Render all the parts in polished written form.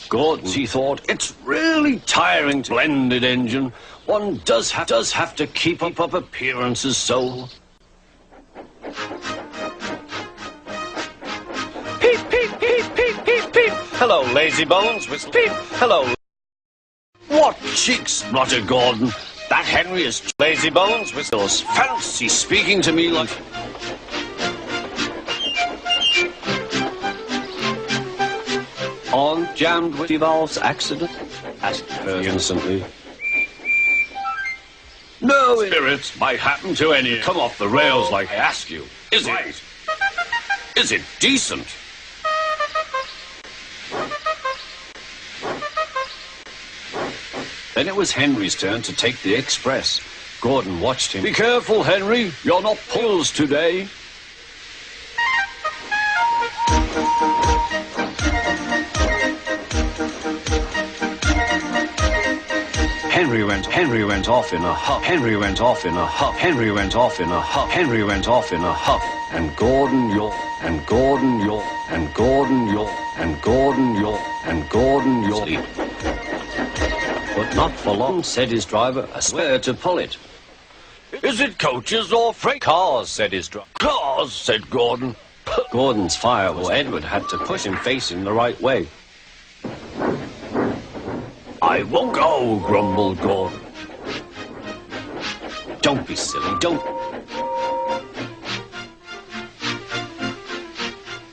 Gordon, he thought, it's really tiring, splendid engine. One does have to keep up appearances, so... Peep, peep, peep, peep, peep, peep. Hello, lazy bones, whistle. Peep. Hello. What cheeks, muttered Gordon. That Henry is lazy bones, whistles. Fancy speaking to me like... On jammed with valves accident? Asked her innocently. No spirits might happen to any. Come off the rails like I ask you. Is it? Is it decent? Then it was Henry's turn to take the express. Gordon watched him. Be careful, Henry. You're not pulls today. Henry went off in a huff. Henry went off in a huff. Henry went off in a huff. Henry went off in a huff. And Gordon yawned. And Gordon yawned. And Gordon yawned. And Gordon yawned. And Gordon yawned. But not for long, said his driver. I swear to pull it. Is it coaches or freight cars? Said his driver. Cars, said Gordon. Gordon's fire was Edward had to push him facing the right way. I won't go, grumbled Gordon. Don't be silly, don't.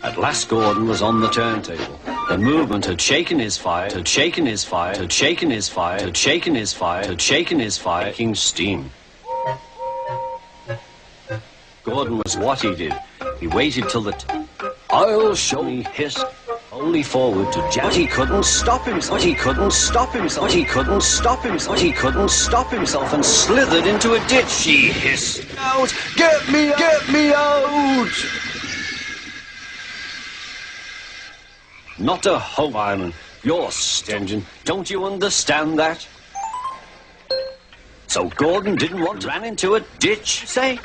At last Gordon was on the turntable. The movement had shaken his fire, had shaken his fire, had shaken his fire, had shaken his fire, had shaken his fire, making steam. Gordon was what he did. He waited till the I'll show me hissed. Only forward to jam. But he couldn't stop himself. But he couldn't stop himself. But he couldn't stop himself. But he couldn't stop himself and slithered into a ditch. She hissed out, "Get me out! Not a hope, fireman. You're engine. Don't you understand that? So Gordon didn't want to run into a ditch, say?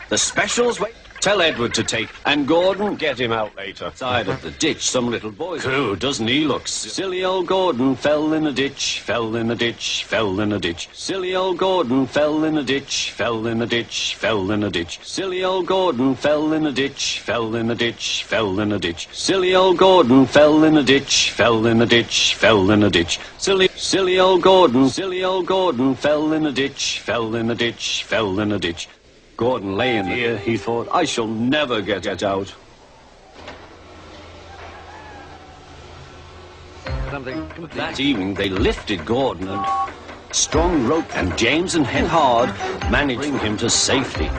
The specials wait. Tell Edward to take, and Gordon, get him out later. Side of the ditch, some little boy. Cool, doesn't he look? Silly old Gordon fell in a ditch, fell in a ditch, fell in a ditch. Silly old Gordon fell in a ditch, fell in a ditch, fell in a ditch. Silly old Gordon fell in a ditch, fell in a ditch, fell in a ditch. Silly old Gordon fell in a ditch, fell in a ditch, fell in a ditch. Silly old Gordon fell in a ditch, fell in a ditch, fell in a ditch. Gordon lay in the air. He thought, I shall never get out. That evening they lifted Gordon and strong rope, and James and Hen Hard managed to bring him to safety.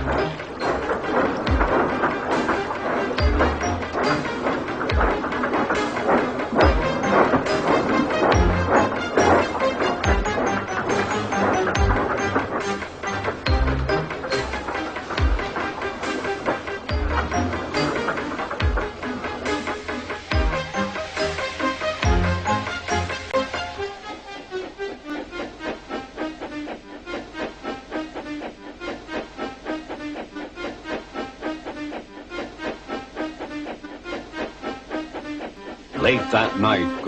Late that night,